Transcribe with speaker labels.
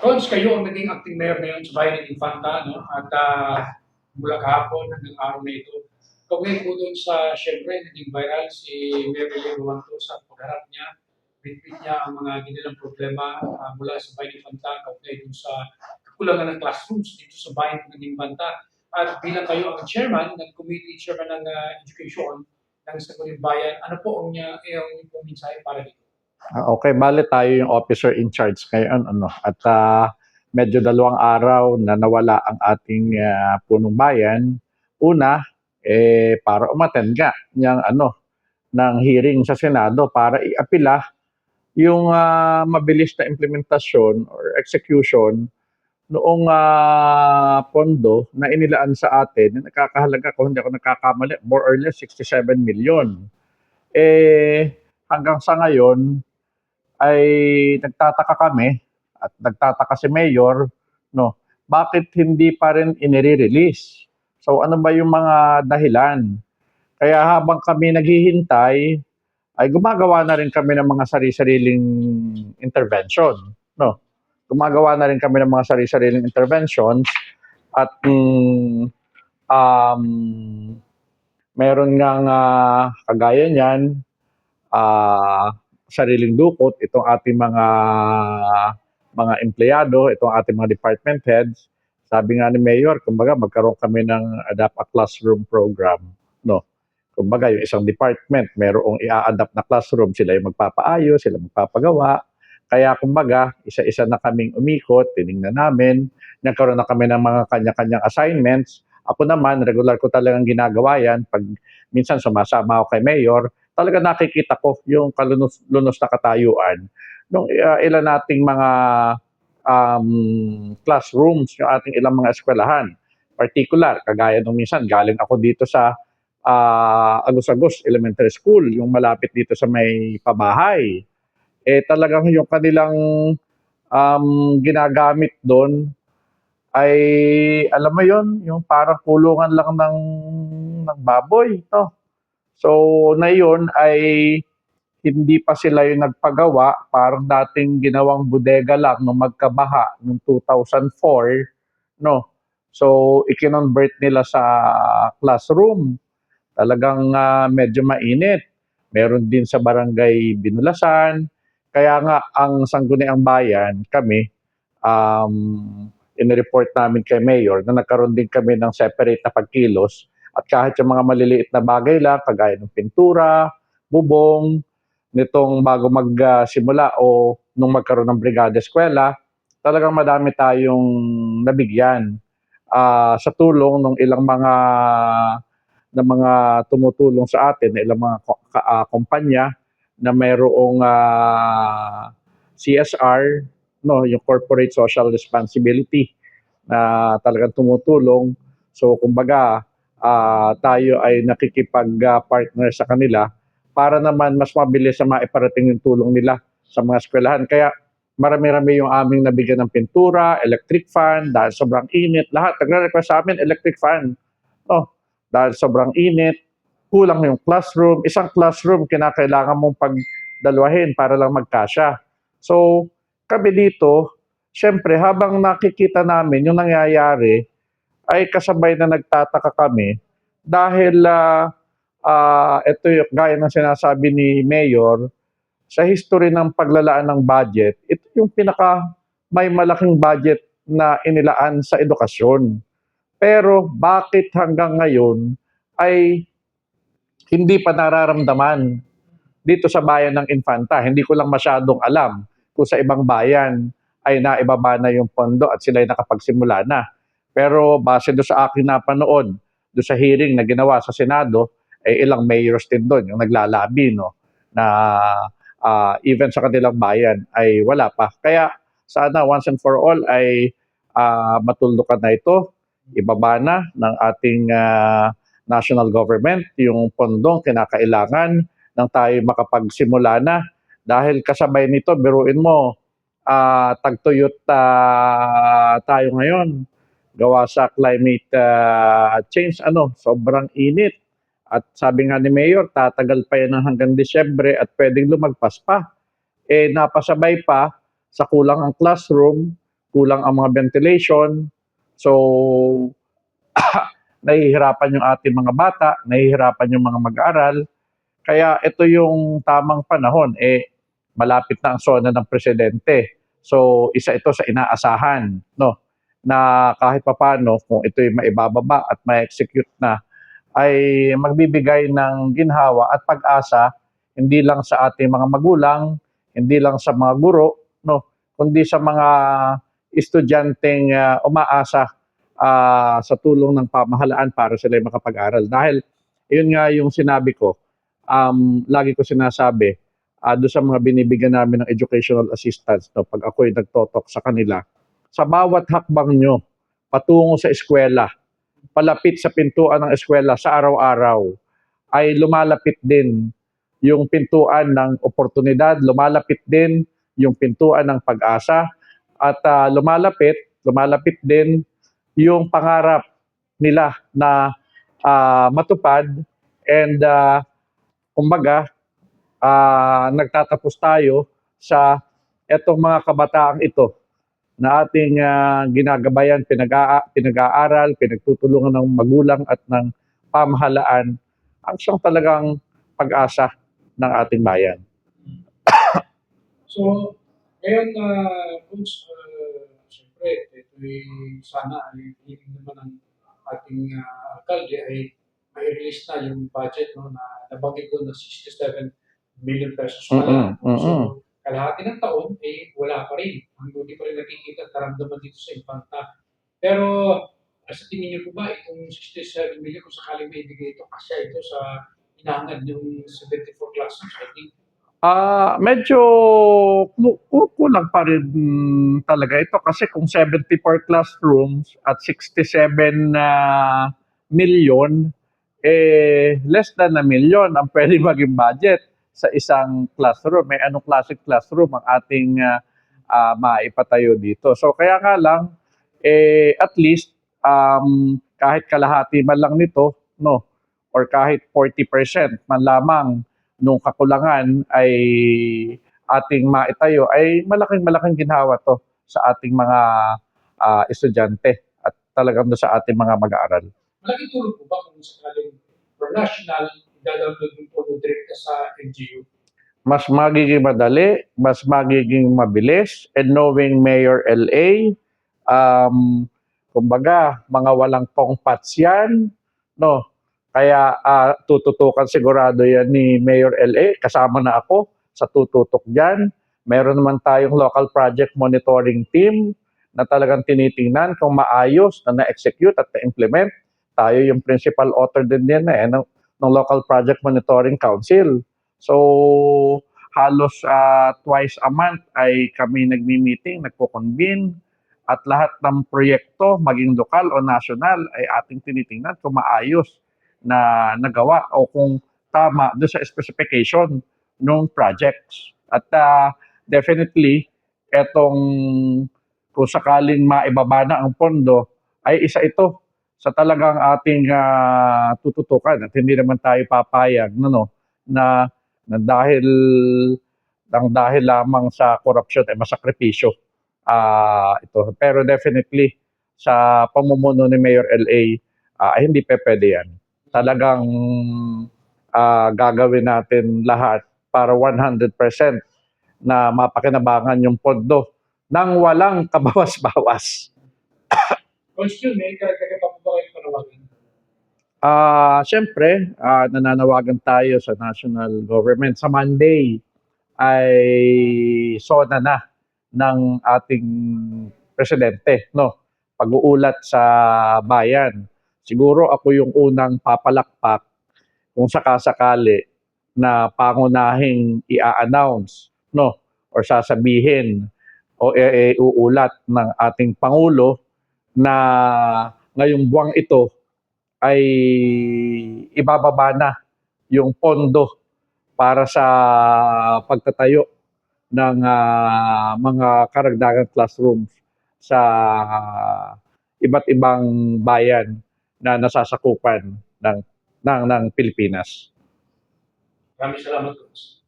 Speaker 1: Tons, kayo ang naging acting mayor ngayon sa bayan ng Infanta, no? At mula kahapon hanggang araw na ito. Kaugnay po doon sa, syempre, naging viral si Mayor Elia Duanto sa pagharap niya. Bitbit niya ang mga ginilang problema mula sa bayan ng Infanta, kaugnay doon sa kakulangan ng classrooms dito sa bayan ng Infanta. At bilang kayo ang chairman ng committee, chairman ng education ng Sangguniang Bayan, ano po ang inyong mensahe para dito?
Speaker 2: Okay, bale tayo yung officer in charge ngayon, ano, at medyo 2 araw na nawala ang ating punong bayan. Una, para umattend nga ng hearing sa Senado para iapila yung mabilis na implementasyon or execution noong pondo na inilaan sa atin na nakakahalaga, kung hindi ako nagkakamali, more or less 67 million. Hanggang sa ngayon, ay nagtataka kami at nagtataka si Mayor, no, bakit hindi pa rin inire-release? So ano ba yung mga dahilan? Kaya habang kami naghihintay, ay gumagawa na rin kami ng mga sari-sariling intervention, no? Gumagawa na rin kami ng mga sari-sariling interventions at um, meron ngang kagaya niyan, sariling dukot itong ating mga empleyado, itong ating mga department heads. Sabi nga ni Mayor, kumbaga magkaroon kami ng adapt a classroom program, no. Kumbaga yung isang department, merong i-adapt na classroom, sila yung magpapaayos, sila magpapagawa. Kaya kumbaga, isa-isa na kaming umikot, tiningnan namin, nagkaroon na kami ng mga kanya-kanyang assignments. Ako naman, regular ko talagang ginagawa yan. Pag minsan sumasama ako kay Mayor, talaga nakikita ko yung kalunos na katayuan nung ilan nating mga classrooms, yung ating ilang mga eskwelahan. Particular, kagaya nung minsan, galing ako dito sa Agos-Agos Elementary School, yung malapit dito sa may pabahay. Talagang yung kanilang ginagamit doon ay, alam mo yon, yung parang kulungan lang ng baboy, no? So, na yun ay hindi pa sila yung nagpagawa, parang dating ginawang bodega lang nung magkabaha noong 2004, no? So, ikinonvert nila sa classroom. Talagang medyo mainit. Meron din sa barangay Binulasan. Kaya nga, ang Sangguniang Bayan, kami, inireport namin kay Mayor na nagkaroon din kami ng separate na pagkilos at kahit yung mga maliliit na bagay lang, kagaya ng pintura, bubong, nitong bago magsimula o nung magkaroon ng brigada eskwela, talagang madami tayong nabigyan sa tulong ng ilang mga tumutulong sa atin, na ilang mga kumpanya na mayroong CSR, no, yung corporate social responsibility na talagang tumutulong. So kumbaga, tayo ay nakikipag-partner sa kanila para naman mas mabilis sa maiparating yung tulong nila sa mga eskwelahan. Kaya marami-rami yung aming nabigyan ng pintura, electric fan, dahil sobrang init. Lahat, nagre-request sa amin, electric fan. Oh, dahil sobrang init, kulang yung classroom. Isang classroom, kinakailangan mong pagdalawahin para lang magkasya. So, kami dito, syempre, habang nakikita namin yung nangyayari, ay kasabay na nagtataka kami dahil ito yung gaya ng sinasabi ni Mayor, sa history ng paglalaan ng budget, ito yung pinaka may malaking budget na inilaan sa edukasyon. Pero bakit hanggang ngayon ay hindi pa nararamdaman dito sa bayan ng Infanta? Hindi ko lang masyadong alam kung sa ibang bayan ay naibaba na yung pondo at sila ay nakapagsimula na. Pero base do sa aking napanood, do sa hearing na ginawa sa Senado, ay ilang mayors din doon yung naglalabi, no, na even sa kanilang bayan ay wala pa. Kaya sana once and for all ay matuldukan na ito, ibaba na ng ating national government yung pondong kinakailangan nang tayo makapagsimula na. Dahil kasabay nito, biruin mo, tagtuyot tayo ngayon gawa sa climate change, sobrang init. At sabi nga ni Mayor, tatagal pa yan hanggang Disyembre at pwedeng lumagpas pa. Napasabay pa sa kulang ang classroom, kulang ang mga ventilation. So, nahihirapan yung ating mga bata, nahihirapan yung mga mag-aaral. Kaya ito yung tamang panahon, malapit na ang sona ng presidente. So, isa ito sa inaasahan, no? Na kahit papano, kung ito'y maibababa at ma-execute na, ay magbibigay ng ginhawa at pag-asa hindi lang sa ating mga magulang, hindi lang sa mga guro, no, kundi sa mga estudyanteng umaasa sa tulong ng pamahalaan para sila makapag-aral. Dahil yun nga yung sinabi ko, lagi ko sinasabi, doon sa mga binibigyan namin ng educational assistance, no, pag ako'y nagtotok sa kanila, sa bawat hakbang nyo patungo sa eskwela, palapit sa pintuan ng eskwela sa araw-araw, ay lumalapit din yung pintuan ng oportunidad, lumalapit din yung pintuan ng pag-asa, at lumalapit din yung pangarap nila na matupad. And kumbaga, nagtatapos tayo sa etong mga kabataang ito na ating ginagabayan, pinag-aaral, pinagtutulungan ng magulang at ng pamahalaan ang siyang talagang pag-asa ng ating bayan.
Speaker 1: So, ngayon, Coach, siyempre, ito'y sana ay hiling naman ng ating alkalde ay may-release na yung budget, no, na nabanggit ko na 67 million pesos pa lang. So, kalahati ng taon, wala pa rin. Hindi pa rin nakikita at naramdaman dito sa Infanta. Pero, sa tingin niyo po ba, itong 67 million, kung sakaling may ibigay ito, kasya ito sa hinahangad yung 74 classrooms, I think.
Speaker 2: Medyo kulang pa rin talaga ito kasi kung 74 classrooms at 67 million, less than a million ang pwede maging budget sa isang classroom. May anong klaseng classroom ang ating maipatayo dito. So kaya nga lang, at least kahit kalahati man lang nito, no, or kahit 40% man lamang nung kakulangan ay ating maitayo, ay malaking ginhawa to sa ating mga estudyante at talagang sa ating mga mag-aaral.
Speaker 1: Malaking tulong po ba kung sakaling for national, i-download yung po direkta sa NGU?
Speaker 2: Mas magiging madali, mas magiging mabilis, and knowing Mayor LA, kumbaga, mga walang pongpats yan, no? Kaya tututukan sigurado yan ni Mayor LA, kasama na ako sa tututok dyan. Meron naman tayong local project monitoring team na talagang tinitingnan kung maayos na na-execute at na-implement. Tayo yung principal author din yan ng Local Project Monitoring Council. So, halos twice a month ay kami nagmi-meeting, nagko-convene, at lahat ng proyekto, maging lokal o national, ay ating tinitingnan kung maayos na nagawa o kung tama doon sa specification ng projects. At definitely, etong kung sakaling maibaba na ang pondo, ay isa ito sa talagang ating tututukan at hindi naman tayo papayag na dahil lamang sa corruption ay masakripisyo ito. Pero definitely sa pamumuno ni Mayor LA hindi pwede yan. Talagang gagawin natin lahat para 100% na mapakinabangan yung pondo nang walang kabawas-bawas.
Speaker 1: Constitution, may karagdagan pa po ba kayong panawagan?
Speaker 2: Siyempre, nananawagan tayo sa national government. Sa Monday ay sona na ng ating presidente, no? Pag-uulat sa bayan. Siguro ako yung unang papalakpak kung sakasakali na pangunahing i-announce, no? Or sasabihin o uulat ng ating Pangulo na ngayong buwang ito ay ibababa na yung pondo para sa pagtatayo ng mga karagdagang classrooms sa iba't ibang bayan na nasasakupan ng Pilipinas.
Speaker 1: Maraming salamat, Coach.